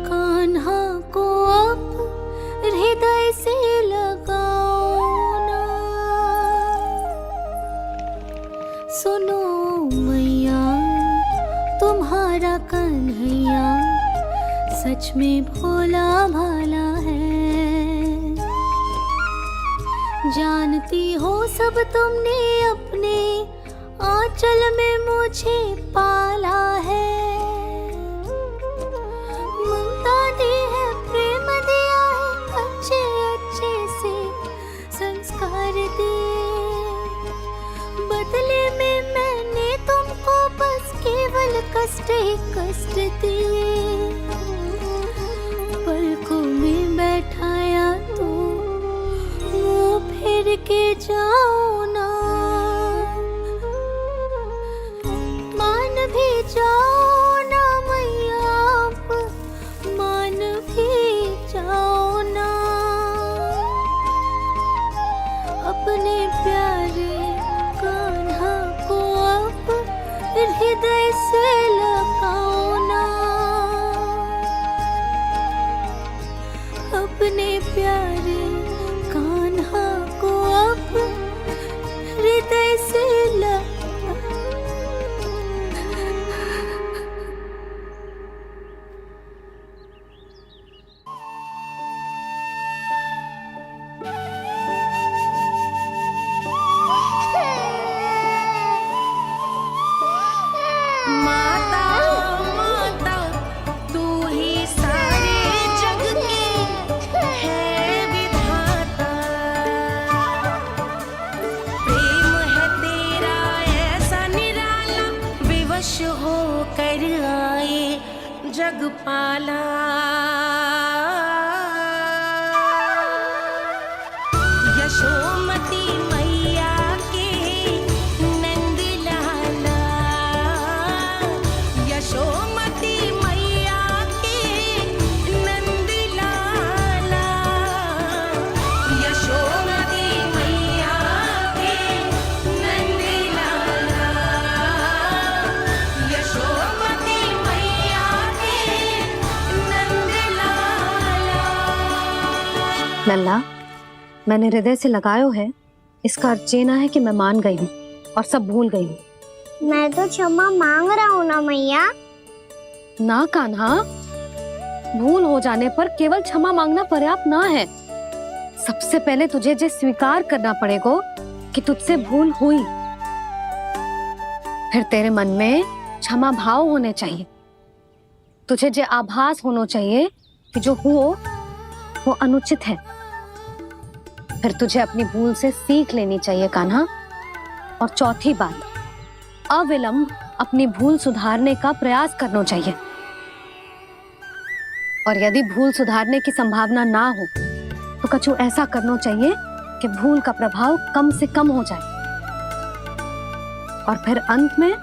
कान्हा को अब हृदय से लगाओ ना। सुनो मैया, तुम्हारा कन्हैया सच में भोला भाला है। जानती हो सब तुमने अपने आंचल में मुझे पाला है। ममता दी है, प्रेम दिया है, अच्छे अच्छे से संस्कार दिए, बदले में कष्ट दिए, पलकों में बैठाया तो मुंह फेर के जाओ ना, मान भी जाओ ना मैया, आप मान भी जाओ ना, अपने प्यारे कान्हा को आप हृदय से लगाओ ना, अपने प्यारे कान्हा को आप हृदय से जगपाला। यशोमती मैया के नंद लाला, यशोमती मैया के नंद लाला, यशोमती मैया के नंद लाला, यशोमती मैया के नंद लाला। लल्ला, मैंने हृदय से लगायो है, इसका अर्थ ये ना है कि मैं मान गई हूँ और सब भूल गई हूँ। मैं तो क्षमा मांग रहा हूँ ना मैया। ना कान्हा, भूल हो जाने पर केवल क्षमा मांगना पर्याप्त ना है। सबसे पहले तुझे जो स्वीकार करना पड़ेगा कि तुझसे भूल हुई, फिर तेरे मन में क्षमा भाव होने चाहिए। तुझे जो आभास होना चाहिए कि जो हुआ वो अनुचित है। फिर तुझे अपनी भूल से सीख लेनी चाहिए कान्हा। और चौथी बात, अविलंब अपनी भूल सुधारने का प्रयास करना चाहिए। और यदि भूल सुधारने की संभावना ना हो तो कछु ऐसा करना चाहिए कि भूल का प्रभाव कम से कम हो जाए। और फिर अंत में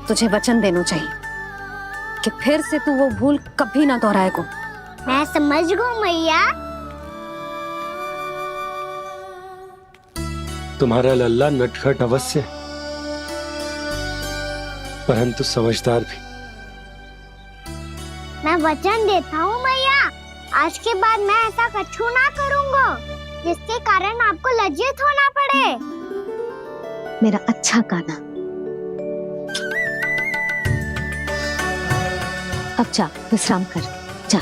तुझे वचन देना चाहिए कि फिर से तू वो भूल कभी ना दोहराएगा। मैं समझ गई मैया। तुम्हारा लल्ला नटखट अवश्य, परंतु समझदार भी। मैं वचन देता हूँ मैया, आज के बाद मैं ऐसा कछु ना करूँगा जिसके कारण आपको लज्जित होना पड़े। मेरा अच्छा कान्हा, अब जा विश्राम कर, जा।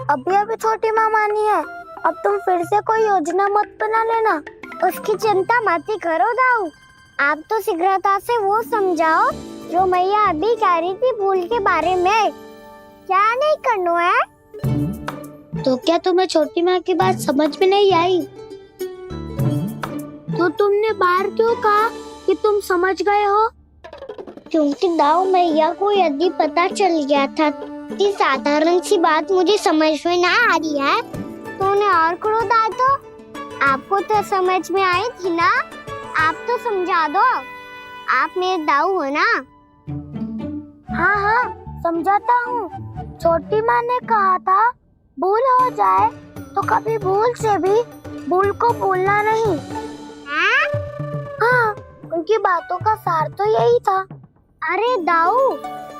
अभी अभी छोटी माँ मानी है, अब तुम फिर से कोई योजना मत बना लेना। उसकी चिंता मत ही करो दाऊ। आप तो शीघ्रता से वो समझाओ जो मैया अभी कह रही थी भूल के बारे में। क्या नहीं करना है? तो क्या तुम्हें छोटी माँ की बात समझ में नहीं आई? तो तुमने बाहर क्यों कहा कि तुम समझ गए हो? क्योंकि दाऊ मैया को यदि पता चल गया था कि साधारण सी बात मुझे समझ में ना आ रही है तो उन्हें और क्रोध आया। तो आपको तो समझ में आई थी ना, आप तो समझा दो। आप मेरे दाऊ हो ना। हाँ हाँ समझाता हूँ। छोटी माँ ने कहा था भूल हो जाए तो कभी भूल से भी भूल को भूलना नहीं। हाँ, उनकी बातों का सार तो यही था। अरे दाऊ,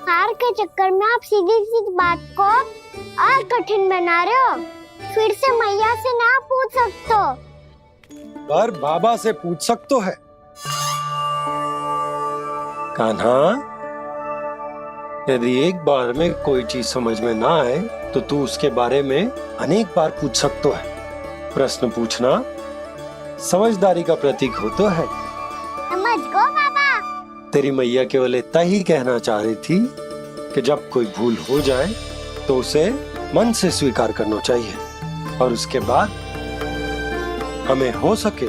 सार के चक्कर में आप सीधी सीधी बात को और कठिन बना रहे हो। फिर से मैया से ना पूछ सकते हो, पर बाबा से पूछ सकते है। कान्हा, यदि एक बार में कोई चीज समझ में ना आए तो तू उसके बारे में अनेक बार पूछ सकते है। प्रश्न पूछना समझदारी का प्रतीक होता है। समझ गो बाबा। तेरी मैया केवल इतना ही कहना चाह रही थी कि जब कोई भूल हो जाए तो उसे मन से स्वीकार करना चाहिए और उसके बाद हमें हो सके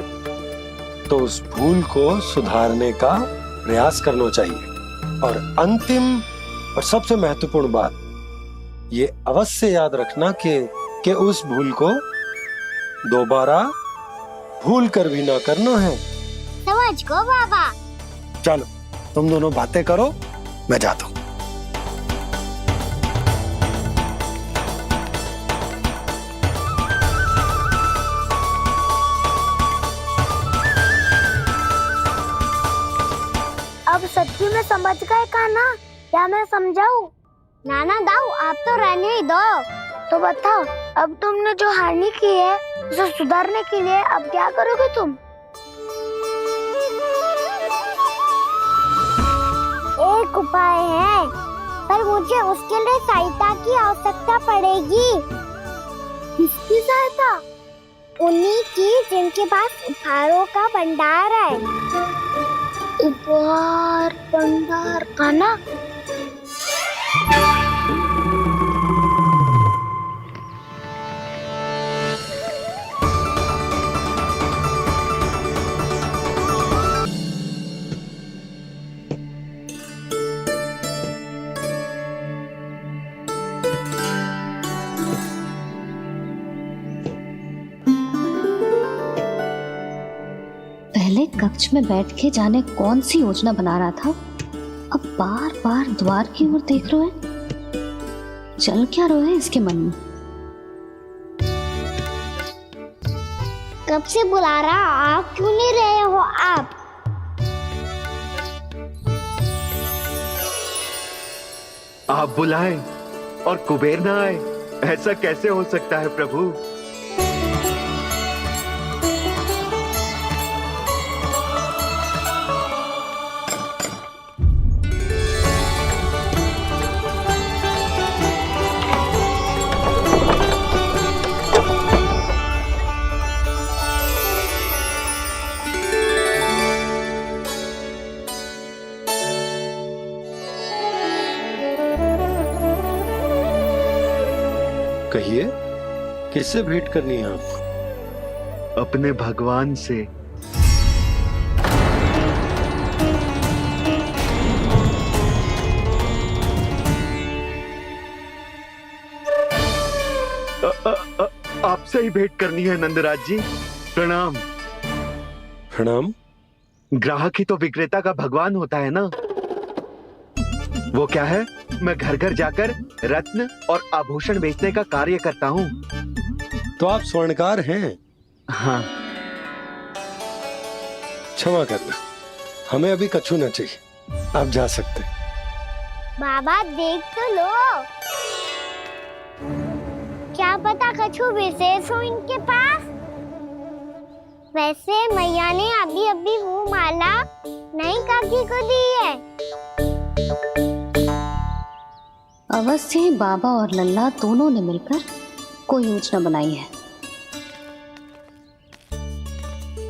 तो उस भूल को सुधारने का प्रयास करना चाहिए। और अंतिम और सबसे महत्वपूर्ण बात ये अवश्य याद रखना कि उस भूल को दोबारा भूल कर भी ना करना है। समझ गो बाबा। चलो तुम दोनों बातें करो, मैं जाता हूँ। अब सच्ची में समझ गए कान्हा, क्या मैं समझाऊं? नाना दाऊ आप तो रहने ही दो। तो बताओ, अब तुमने जो हानि की है उसे सुधारने के लिए अब क्या करोगे तुम? एक उपाय है, पर मुझे उसके लिए सहायता की आवश्यकता पड़ेगी। किसकी सहायता? उन्हीं की जिनके पास उपहारों का भंडार है। उपहार भंडार का ना? पहले कक्ष में बैठ के जाने कौन सी योजना बना रहा था, अब बार बार द्वार की ओर देख रहे हैं। चल क्या रहे हैं इसके मन में? कब से बुला रहा, आप क्यों नहीं रहे हो? आप बुलाएं और कुबेर ना आए, ऐसा कैसे हो सकता है प्रभु? कहिए, किससे भेंट करनी है आपको? अपने भगवान से। आपसे ही भेंट करनी है नंदराज जी। प्रणाम। प्रणाम। ग्राहक ही तो विक्रेता का भगवान होता है ना। वो क्या है, मैं घर घर जाकर रत्न और आभूषण बेचने का कार्य करता हूँ। तो आप स्वर्णकार हैं? हाँ। क्षमा करना, हमें अभी कछु न चाहिए, आप जा सकते। बाबा देख तो लो, क्या पता कछु विशेष हो इनके पास। वैसे मैया ने अभी अभी वो माला नई काकी को दी है। अवश्य ही बाबा और लल्ला दोनों ने मिलकर कोई योजना बनाई है।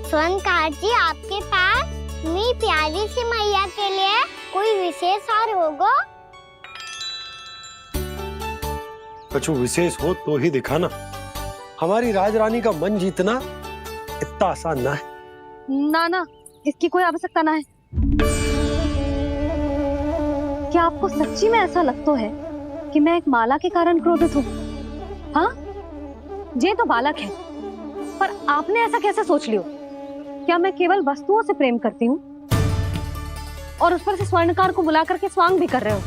स्वर्णकार जी, आपके पास मेरी प्यारी सी मैया के लिए कोई विशेष हार होगा? कछु विशेष हो तो ही दिखाना। हमारी राजरानी का मन जीतना इतना आसान ना है। ना, इसकी कोई आवश्यकता ना है। क्या आपको सच्ची में ऐसा लगता है कि मैं एक माला के कारण क्रोधित हूँ? हाँ, ये तो बालक है, पर आपने ऐसा कैसे सोच लियो? क्या मैं केवल वस्तुओं से प्रेम करती हूँ और उस पर से स्वर्णकार को बुला करके स्वांग भी कर रहे हो?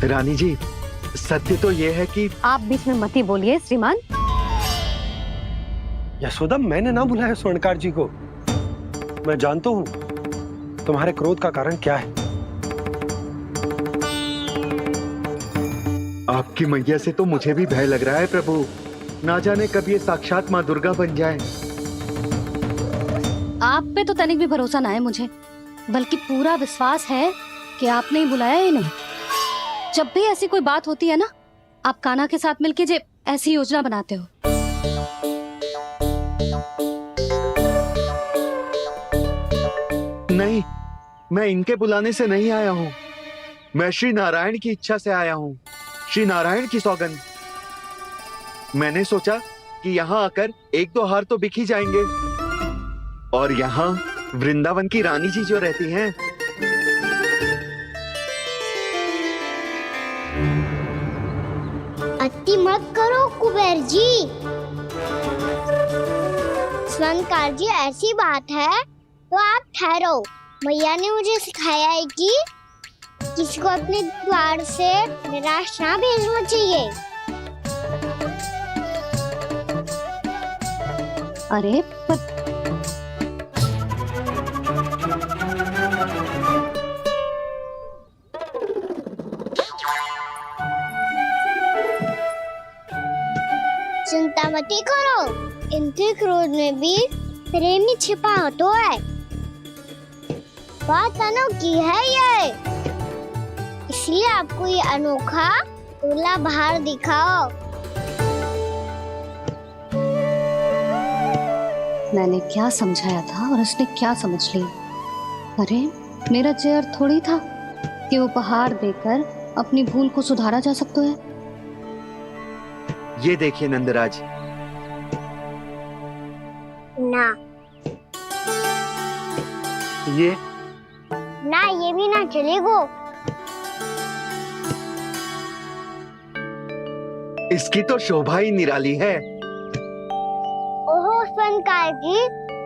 रानी जी, सत्य तो ये है कि आप बीच में मत ही बोलिए श्रीमान। यशोदा, मैंने ना बुलाया स्वर्णकार जी को। मैं जानता हूँ तुम्हारे क्रोध का कारण क्या है। आपकी मैया से तो मुझे भी भय लग रहा है प्रभु। ना जाने कब ये साक्षात माँ दुर्गा बन जाए। आप पे तो तनिक भी भरोसा ना है मुझे, बल्कि पूरा विश्वास है कि आपने ही बुलाया इन्हें। जब भी ऐसी कोई बात होती है ना, आप कान्हा के साथ मिलके जे ऐसी योजना बनाते हो। नहीं, मैं इनके बुलाने से नहीं आया हूँ। मैं श्री नारायण की इच्छा से आया हूँ, श्री नारायण की सौगंध। मैंने सोचा कि यहाँ आकर एक दो हार तो बिक ही जाएंगे, और यहाँ वृंदावन की रानी जी जो रहती हैं। अति मत करो कुबेर जी। स्वर्णकार जी, ऐसी बात है तो आप ठहरो। मैया ने मुझे सिखाया है कि किसी को अपने द्वार से निराश ना भेजना चाहिए। अरे पर चिंता मत करो, इनके क्रोध में भी प्रेम ही छिपा होता है। बात अनोखी है ये, इसलिए आपको ये अनोखा दूल्हा बाहर दिखाओ। मैंने क्या समझाया था और उसने क्या समझ लिया। अरे मेरा चेयर थोड़ी था कि उपहार देकर अपनी भूल को सुधारा जा सकता है। ये देखिए नंदराज। ना ये ना, ये भी ना चलेगो। इसकी तो शोभा ही निराली है। ओहो स्वर्णकार जी,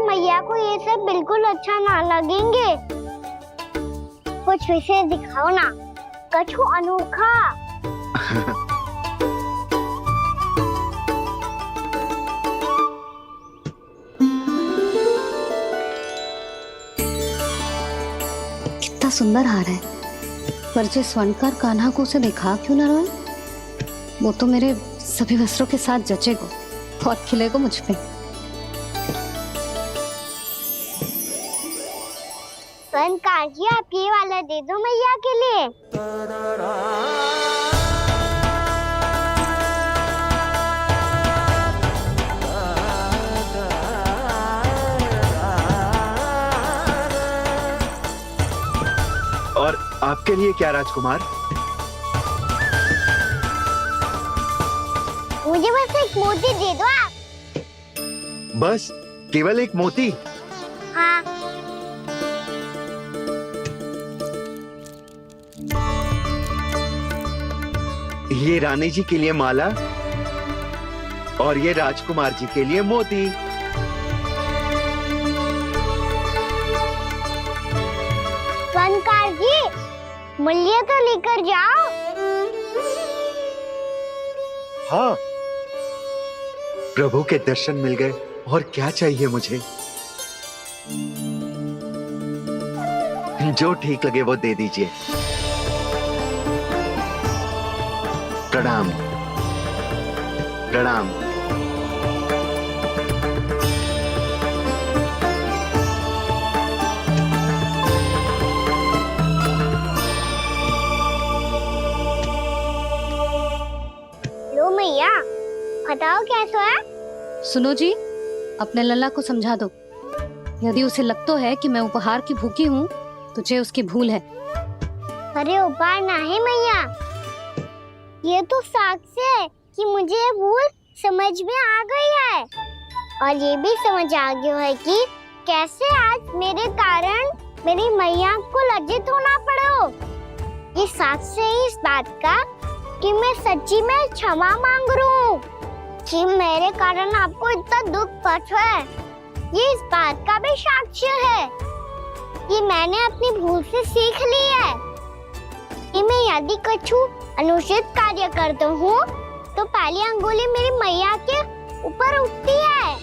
मैया को ये सब बिल्कुल अच्छा ना लगेंगे। कुछ विशेष दिखाओ ना, कछु अनोखा। कितना सुंदर हार है, पर जो स्वर्णकार कान्हा को उसे दिखा क्यों ना रोए? वो तो मेरे सभी वस्त्रों के साथ जचेगा और खिलेगा मुझ पे। स्वर्णकार जी, आप ये वाला दे दो मैया के लिए। और आपके लिए क्या राजकुमार? मुझे बस एक मोती दे दो आप। बस केवल एक मोती? हाँ। ये रानी जी के लिए माला और ये राजकुमार जी के लिए मोती। स्वर्णकार जी, मूल्य तो लेकर जाओ। हाँ, प्रभु के दर्शन मिल गए और क्या चाहिए मुझे। जो ठीक लगे वो दे दीजिए। प्रणाम प्रणाम। लो मैया, बताओ कैसा है? सुनो जी, अपने लल्ला को समझा दो। यदि उसे लगता है कि मैं उपहार की भूखी हूँ, तुझे उसकी भूल है। अरे उपहार ना है मैया, ये तो साक्ष्य है कि मुझे ये भूल समझ में आ गई है, और ये भी समझ आ गया है कि कैसे आज मेरे कारण मेरी मैया को लज्जित होना पड़ो। ये साक्ष्य है इस बात का कि मैं सच्ची में क्षमा मांग रहा हूँ कि मेरे कारण आपको इतना दुख पहुंचा है। ये इस बात का भी साक्ष्य है कि मैंने अपनी भूल से सीख ली है कि मैं यदि कुछ अनुचित कार्य करता हूँ तो पहली अंगुली मेरी मैया के ऊपर उठती है।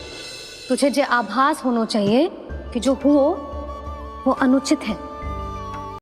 तुझे जो आभास होना चाहिए कि जो हुआ वो अनुचित है।